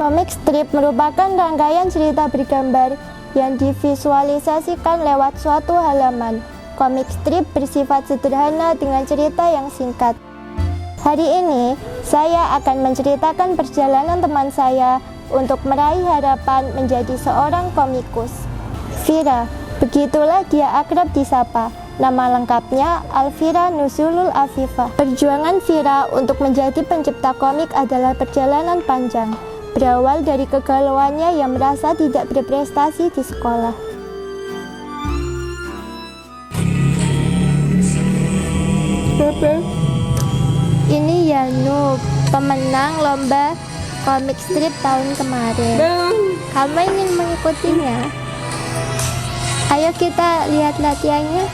Komik strip merupakan rangkaian cerita bergambar yang divisualisasikan lewat suatu halaman. Komik strip bersifat sederhana dengan cerita yang singkat. Hari ini, saya akan menceritakan perjalanan teman saya untuk meraih harapan menjadi seorang komikus. Vira, begitulah dia akrab disapa. Nama lengkapnya Alvira Nuzulul Afifah. Perjuangan Vira untuk menjadi pencipta komik adalah perjalanan panjang. Berawal dari kegalauannya yang merasa tidak berprestasi di sekolah. Ini Yanu, pemenang lomba komik strip tahun kemarin. Kamu ingin mengikutinya? Ayo kita lihat latihannya.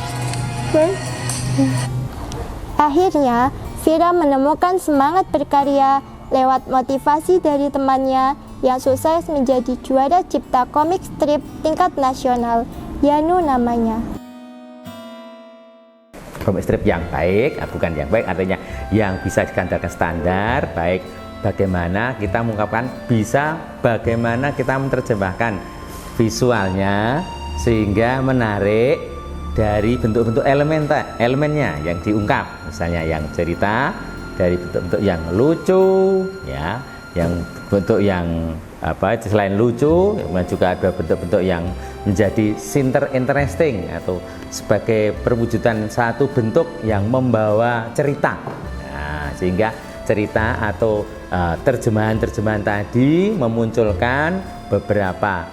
Akhirnya, Vira menemukan semangat berkarya lewat motivasi dari temannya yang sukses menjadi juara cipta komik strip tingkat nasional. Yanu namanya. Komik strip yang baik, bukan yang baik, artinya yang bisa dikatakan standar, baik bagaimana kita mengungkapkan, bisa bagaimana kita menerjemahkan visualnya sehingga menarik dari bentuk-bentuk elemennya yang diungkap, misalnya yang cerita dari bentuk-bentuk yang lucu, ya, yang bentuk yang selain lucu, juga ada bentuk-bentuk yang menjadi interesting atau sebagai perwujudan satu bentuk yang membawa cerita. Nah, sehingga cerita atau terjemahan-terjemahan tadi memunculkan beberapa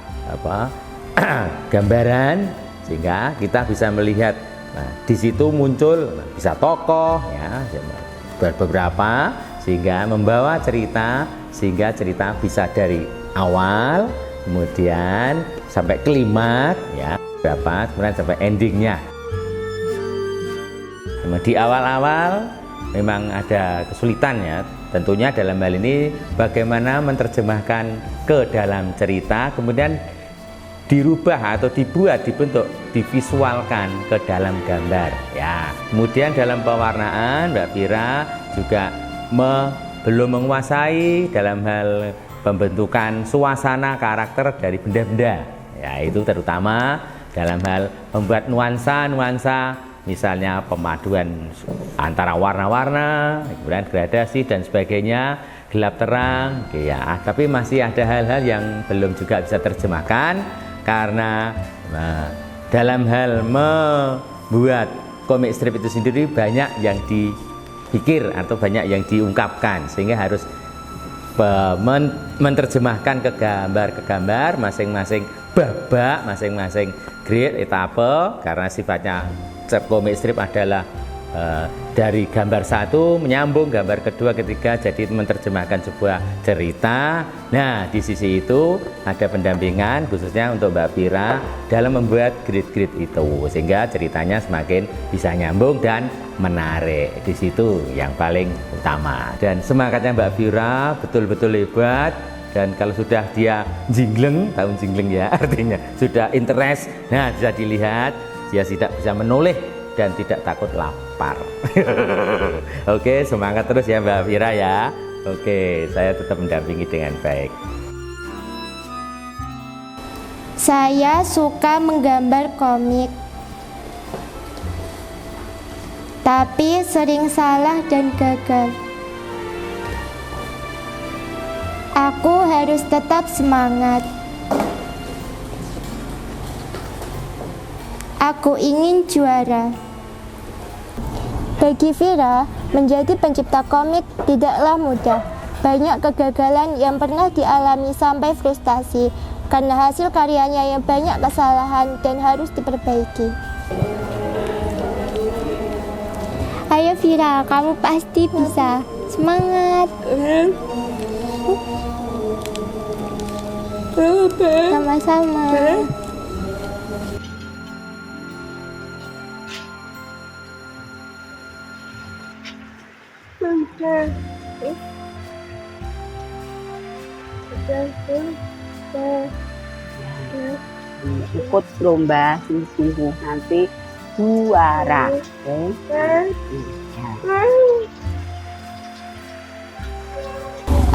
gambaran sehingga kita bisa melihat. Nah, di situ muncul bisa tokoh, ya, beberapa sehingga membawa cerita sehingga cerita bisa dari awal kemudian sampai klimaks, ya, berapa kemudian sampai endingnya. Di awal-awal memang ada kesulitan, ya, tentunya dalam hal ini bagaimana menerjemahkan ke dalam cerita kemudian dirubah atau dibentuk, divisualkan ke dalam gambar, ya. Kemudian dalam pewarnaan Mbak Vira juga belum menguasai dalam hal pembentukan suasana karakter dari benda-benda, ya, itu terutama dalam hal membuat nuansa-nuansa, misalnya pemaduan antara warna-warna, kemudian gradasi dan sebagainya, gelap terang, ya. Tapi masih ada hal-hal yang belum juga bisa terjemahkan karena dalam hal membuat komik strip itu sendiri banyak yang dipikir atau banyak yang diungkapkan sehingga harus menerjemahkan ke gambar masing-masing babak, masing-masing grade, etape, karena sifatnya komik strip adalah dari gambar satu menyambung gambar kedua, ketiga, jadi menerjemahkan sebuah cerita. Nah, di sisi itu ada pendampingan khususnya untuk Mbak Vira dalam membuat grid-grid itu sehingga ceritanya semakin bisa nyambung dan menarik. Di situ yang paling utama. Dan semangatnya Mbak Vira betul-betul hebat. Dan kalau sudah dia jingleng, tahun jingleng, ya, artinya sudah interest, nah bisa dilihat dia tidak bisa menoleh dan tidak takut lapar. Oke, semangat terus ya Mbak Vira, ya. Oke, saya tetap mendampingi dengan baik. Saya suka menggambar komik, tapi sering salah dan gagal. Aku harus tetap semangat. Aku ingin juara. Bagi Vira, menjadi pencipta komik tidaklah mudah. Banyak kegagalan yang pernah dialami sampai frustasi karena hasil karyanya yang banyak kesalahan dan harus diperbaiki. Ayo Vira, kamu pasti bisa. Semangat. Sama-sama. Ikut lomba sungguh nanti juara.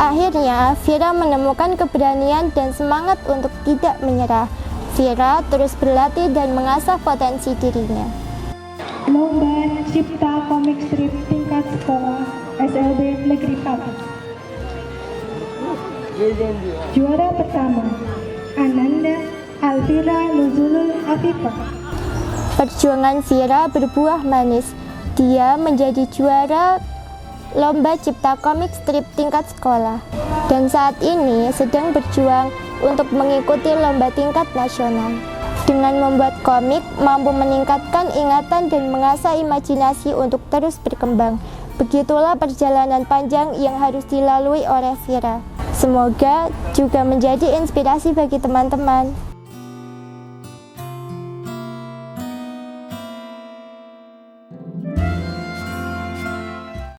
Akhirnya, Vira menemukan keberanian dan semangat untuk tidak menyerah. Vira terus berlatih dan mengasah potensi dirinya. Lomba Cipta Komik Strip tingkat sekolah SLB Negeri 4. Juara pertama, Ananda Alvira Nuzulul Afifah. Perjuangan Vira berbuah manis. Dia menjadi juara Lomba Cipta Komik Strip tingkat sekolah dan saat ini sedang berjuang untuk mengikuti lomba tingkat nasional. Dengan membuat komik, mampu meningkatkan ingatan dan mengasah imajinasi untuk terus berkembang. Begitulah perjalanan panjang yang harus dilalui oleh Vira. Semoga juga menjadi inspirasi bagi teman-teman.